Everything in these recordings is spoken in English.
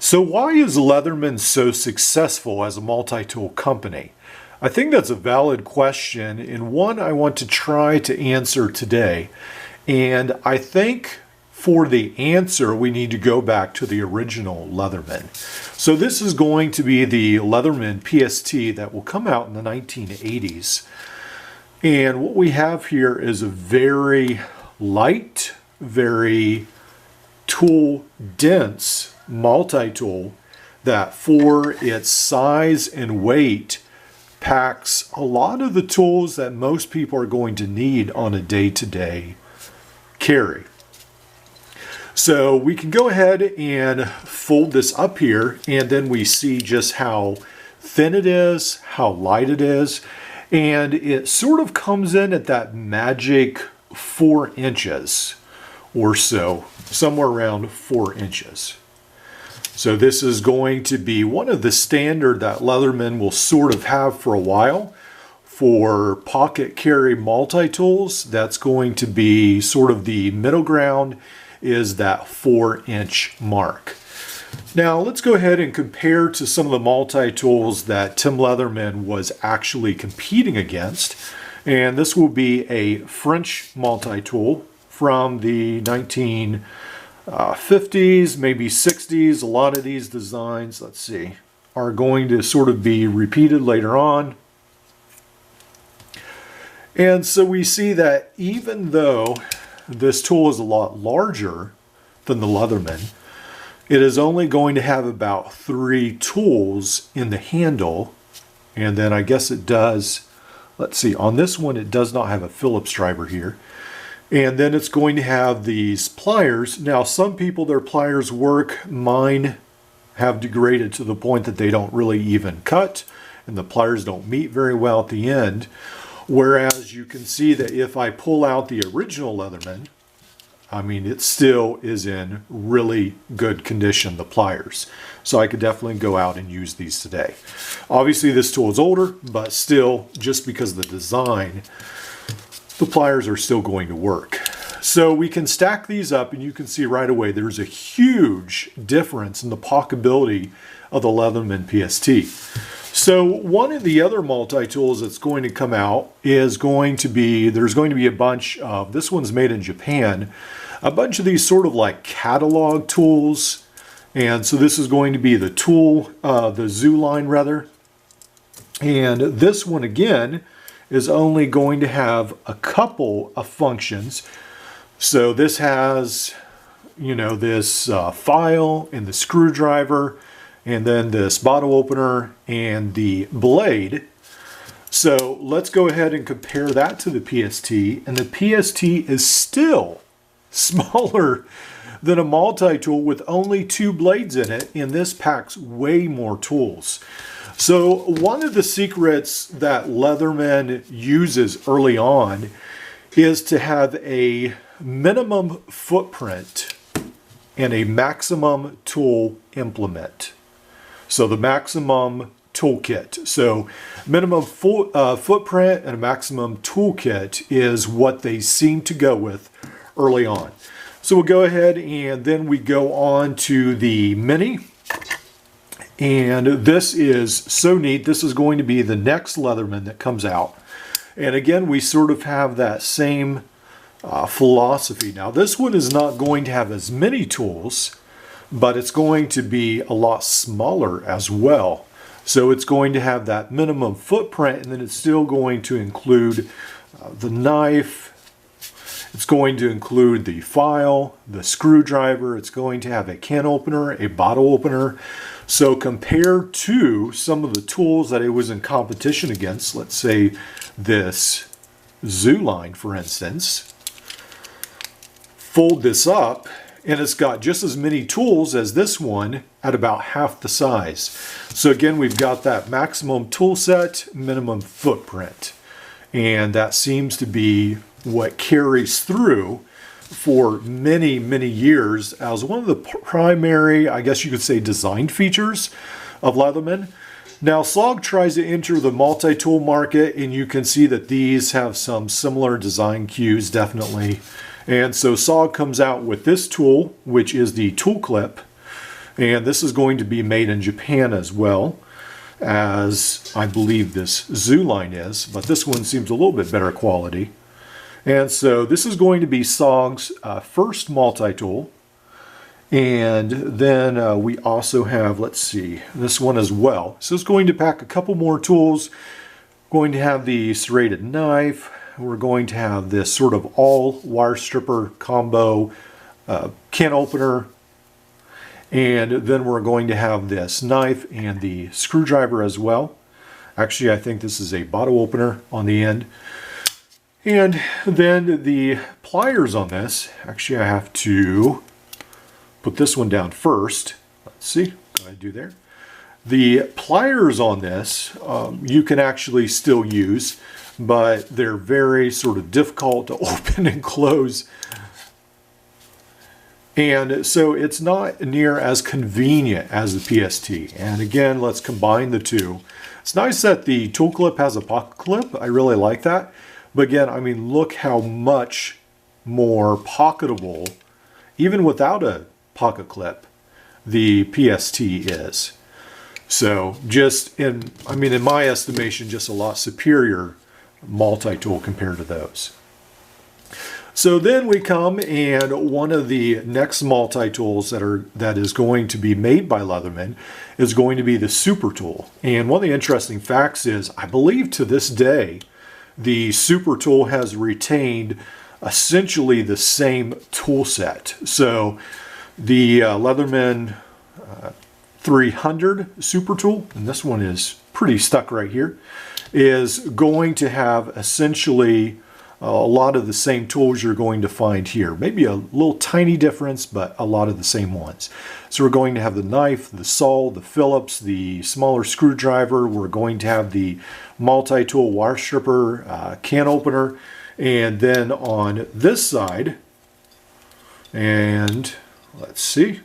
So why is Leatherman so successful as a multi-tool company? I think that's a valid question and one I want to try to answer today. And I think for the answer, we need to go back to the original Leatherman. So this is going to be the Leatherman PST that will come out in the 1980s. And what we have here is a very light, very tool dense multi-tool that for its size and weight packs a lot of the tools that most people are going to need on a day-to-day carry. So we can go ahead and fold this up here, and then we see just how thin it is, how light it is, and it sort of comes in at that magic 4 inches or so, somewhere around 4 inches. So this is going to be one of the standard that Leatherman will sort of have for a while. For pocket carry multi-tools, that's going to be sort of the middle ground, is that 4-inch mark. Now let's go ahead and compare to some of the multi-tools that Tim Leatherman was actually competing against. And this will be a French multi-tool from the 1950s, maybe 60s. A lot of these designs, let's see, are going to sort of be repeated later on. And so we see that even though this tool is a lot larger than the Leatherman, it is only going to have about 3 tools in the handle. And then I guess it does, let's see, on this one it does not have a Phillips driver here. And then it's going to have these pliers. Now some people, their pliers work. Mine have degraded to the point that they don't really even cut, and the pliers don't meet very well at the end. Whereas you can see that if I pull out the original Leatherman, I mean, it still is in really good condition, the pliers. So I could definitely go out and use these today. Obviously this tool is older, but still, just because of the design, the pliers are still going to work. So we can stack these up and you can see right away there's a huge difference in the pocketability of the Leatherman PST. So one of the other multi-tools that's going to come out is going to be, there's going to be a bunch of, this one's made in Japan, a bunch of these sort of like catalog tools. And so this is going to be the tool, the Zoo line rather. And this one again is only going to have a couple of functions. So this has, you know, this file and the screwdriver, and then this bottle opener and the blade. So let's go ahead and compare that to the PST. And the PST is still smaller than a multi-tool with only 2 blades in it, and this packs way more tools. So one of the secrets that Leatherman uses early on is to have a minimum footprint and a maximum tool implement. So the maximum toolkit. So minimum footprint and a maximum toolkit is what they seem to go with early on. So we'll go ahead and then we go on to the Mini. And this is so neat. This is going to be the next Leatherman that comes out. And again, we sort of have that same philosophy. Now this one is not going to have as many tools, but it's going to be a lot smaller as well. So it's going to have that minimum footprint, and then it's still going to include the knife. It's going to include the file, the screwdriver. It's going to have a can opener, a bottle opener. So compared to some of the tools that it was in competition against, let's say this Zoo line, for instance, fold this up, and it's got just as many tools as this one at about half the size. So again, we've got that maximum tool set, minimum footprint. And that seems to be what carries through for many, many years as one of the primary, I guess you could say, design features of Leatherman. Now, SOG tries to enter the multi-tool market, and you can see that these have some similar design cues, definitely. And so SOG comes out with this tool, which is the tool clip. And this is going to be made in Japan as well, as I believe this Zoo line is, but this one seems a little bit better quality. And so this is going to be SOG's first multi-tool. And then we also have, let's see, this one as well. So it's going to pack a couple more tools. Going to have the serrated knife. We're going to have this sort of all wire stripper combo can opener. And then we're going to have this knife and the screwdriver as well. Actually, I think this is a bottle opener on the end. And then the pliers on this. Actually, I have to put this one down first. Let's see, what do I do there? The pliers on this, you can actually still use, but they're very sort of difficult to open and close. And so it's not near as convenient as the PST. And again, let's combine the two. It's nice that the tool clip has a pocket clip. I really like that. But again, I mean, look how much more pocketable, even without a pocket clip, the PST is. So just in my estimation, just a lot superior multi-tool compared to those. So then we come, and one of the next multi-tools that is going to be made by Leatherman is going to be the Super Tool. And one of the interesting facts is, I believe to this day, the Super Tool has retained essentially the same tool set. So the Leatherman 300 Super Tool, and this one is pretty stuck right here, is going to have essentially a lot of the same tools you're going to find here. Maybe a little tiny difference, but a lot of the same ones. So we're going to have the knife, the saw, the Phillips, the smaller screwdriver. We're going to have the multi-tool wire stripper, can opener. And then on this side, and let's see,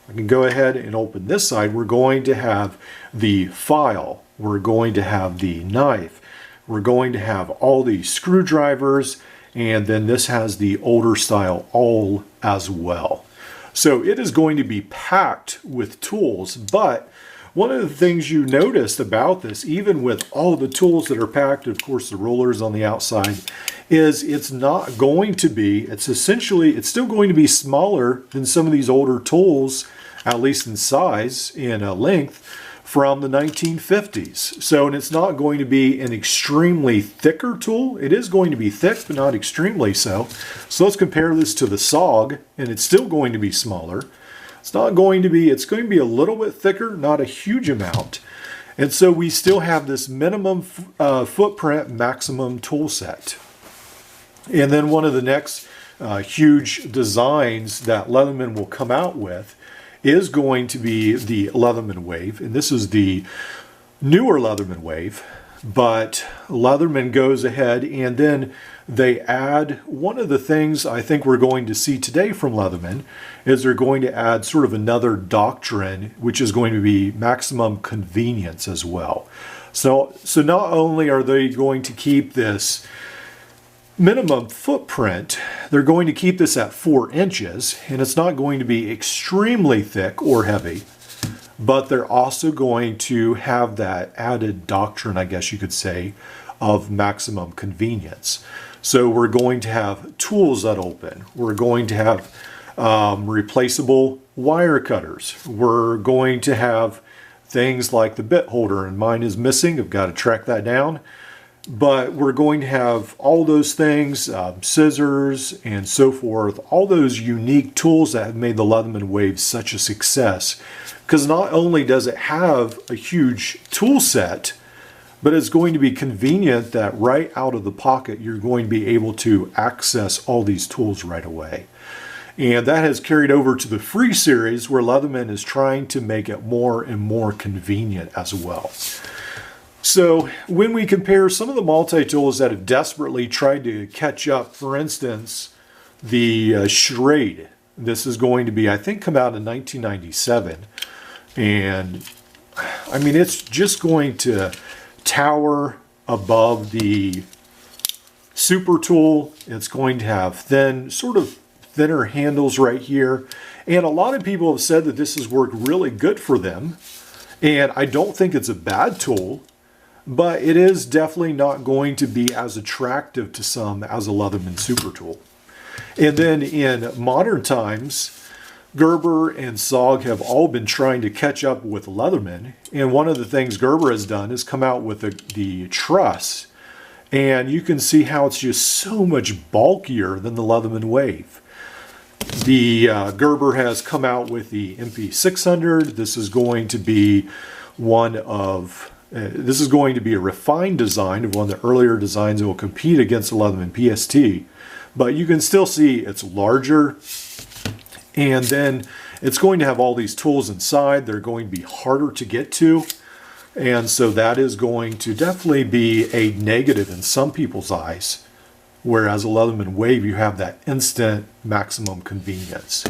I can go ahead and open this side. We're going to have the file. We're going to have the knife. We're going to have all the screwdrivers, and then this has the older style awl as well. So it is going to be packed with tools, but one of the things you noticed about this, even with all the tools that are packed, of course the rollers on the outside, is it's not going to be, it's still going to be smaller than some of these older tools, at least in size, in length, from the 1950s. So, and it's not going to be an extremely thicker tool. It is going to be thick, but not extremely so. So let's compare this to the SOG, and it's still going to be smaller. It's going to be a little bit thicker, not a huge amount. And so we still have this minimum footprint, maximum tool set. And then one of the next huge designs that Leatherman will come out with is going to be the Leatherman Wave. And this is the newer Leatherman Wave, but Leatherman goes ahead and then they add, one of the things I think we're going to see today from Leatherman is they're going to add sort of another doctrine, which is going to be maximum convenience as well. So not only are they going to keep this minimum footprint, they're going to keep this at 4 inches, and it's not going to be extremely thick or heavy, but they're also going to have that added doctrine, I guess you could say, of maximum convenience. So we're going to have tools that open. We're going to have replaceable wire cutters. We're going to have things like the bit holder, and mine is missing. I've got to track that down. But we're going to have all those things, scissors and so forth, all those unique tools that have made the Leatherman Wave such a success. Because not only does it have a huge tool set, but it's going to be convenient that right out of the pocket, you're going to be able to access all these tools right away. And that has carried over to the Free series, where Leatherman is trying to make it more and more convenient as well. So when we compare some of the multi-tools that have desperately tried to catch up, for instance, the Schrade, this is going to be, I think, come out in 1997. And I mean, it's just going to tower above the Super Tool. It's going to have sort of thinner handles right here. And a lot of people have said that this has worked really good for them. And I don't think it's a bad tool, but it is definitely not going to be as attractive to some as a Leatherman super tool. And then in modern times, Gerber and SOG have all been trying to catch up with Leatherman. And one of the things Gerber has done is come out with the truss. And you can see how it's just so much bulkier than the Leatherman Wave. The Gerber has come out with the MP600. This is going to be this is going to be a refined design of one of the earlier designs that will compete against the Leatherman PST. But you can still see it's larger. And then it's going to have all these tools inside. They're going to be harder to get to. And so that is going to definitely be a negative in some people's eyes. Whereas a Leatherman Wave, you have that instant maximum convenience.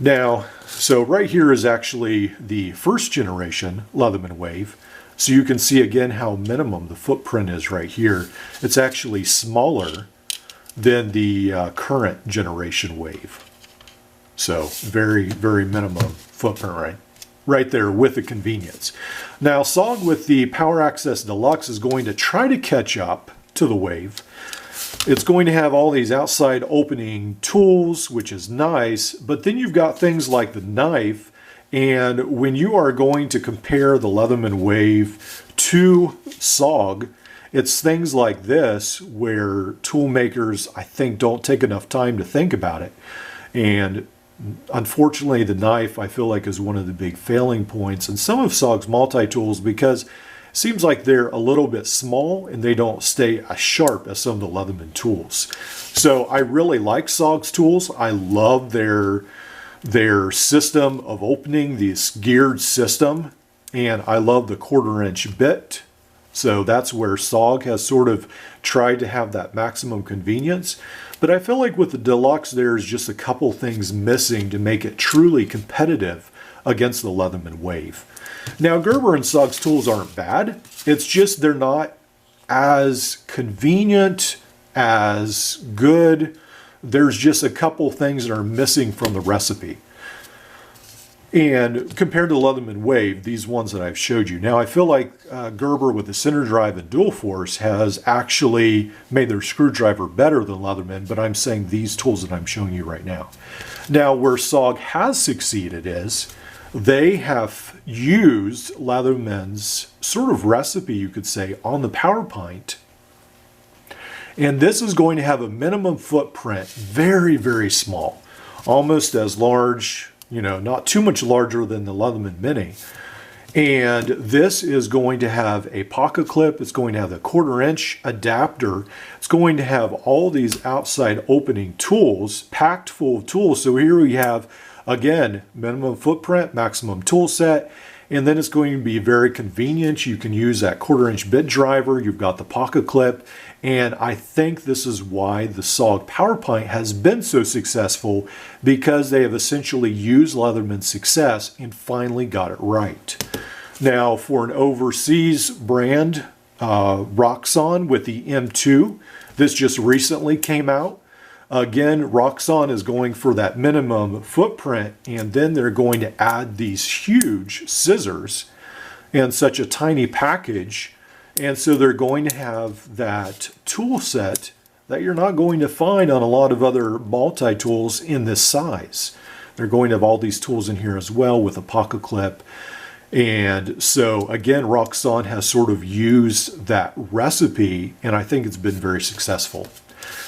Now, so right here is actually the first generation Leatherman Wave. So you can see again how minimum the footprint is right here. It's actually smaller than the current generation Wave. So very, very minimum footprint right there with the convenience. Now SOG with the Power Access Deluxe is going to try to catch up to the Wave. It's going to have all these outside opening tools, which is nice, but then you've got things like the knife, and when you are going to compare the Leatherman Wave to SOG, it's things like this where tool makers, I think, don't take enough time to think about it. And unfortunately, the knife, I feel like, is one of the big failing points in some of SOG's multi-tools because it seems like they're a little bit small and they don't stay as sharp as some of the Leatherman tools. So I really like SOG's tools. I love their system of opening, this geared system, and I love the 1/4 inch bit. So that's where SOG has sort of tried to have that maximum convenience. But I feel like with the Deluxe, there's just a couple things missing to make it truly competitive against the Leatherman Wave. Now, Gerber and SOG's tools aren't bad. It's just they're not as convenient, as good. There's just a couple things that are missing from the recipe. And compared to the Leatherman Wave, these ones that I've showed you. Now, I feel like Gerber with the center drive and dual force has actually made their screwdriver better than Leatherman, but I'm saying these tools that I'm showing you right now. Now, where SOG has succeeded is they have used Leatherman's sort of recipe, you could say, on the power pint. And this is going to have a minimum footprint, very, very small, almost as large, you know, not too much larger than the Leatherman Mini. And this is going to have a pocket clip. It's going to have a 1/4 inch adapter. It's going to have all these outside opening tools, packed full of tools. So here we have, again, minimum footprint, maximum tool set. And then it's going to be very convenient. You can use that 1/4 inch bit driver. You've got the pocket clip. And I think this is why the SOG Power Pint has been so successful, because they have essentially used Leatherman's success and finally got it right. Now, for an overseas brand, Roxxon with the M2, this just recently came out. Again, Roxxon is going for that minimum footprint, and then they're going to add these huge scissors in such a tiny package. And so they're going to have that tool set that you're not going to find on a lot of other multi-tools in this size. They're going to have all these tools in here as well with a pocket clip. And so again, Roxxon has sort of used that recipe, and I think it's been very successful.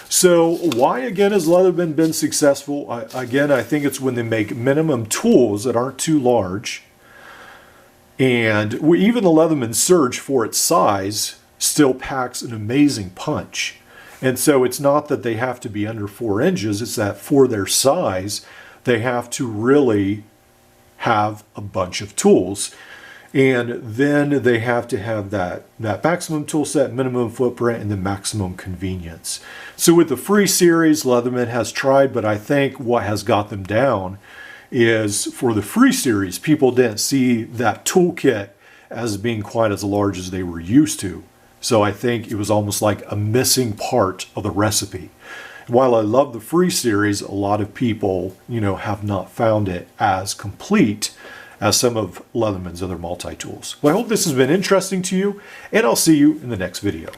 So why again has Leatherman been successful? Again, I think it's when they make minimum tools that aren't too large. And even the Leatherman Surge, for its size, still packs an amazing punch. And so it's not that they have to be under 4 inches, it's that for their size, they have to really have a bunch of tools. And then they have to have that maximum tool set, minimum footprint, and the maximum convenience. So with the Free Series, Leatherman has tried, but I think what has got them down is for the Free Series, people didn't see that toolkit as being quite as large as they were used to. So I think it was almost like a missing part of the recipe. While I love the free series, a lot of people, have not found it as complete as some of Leatherman's other multi-tools. Well, I hope this has been interesting to you, and I'll see you in the next video.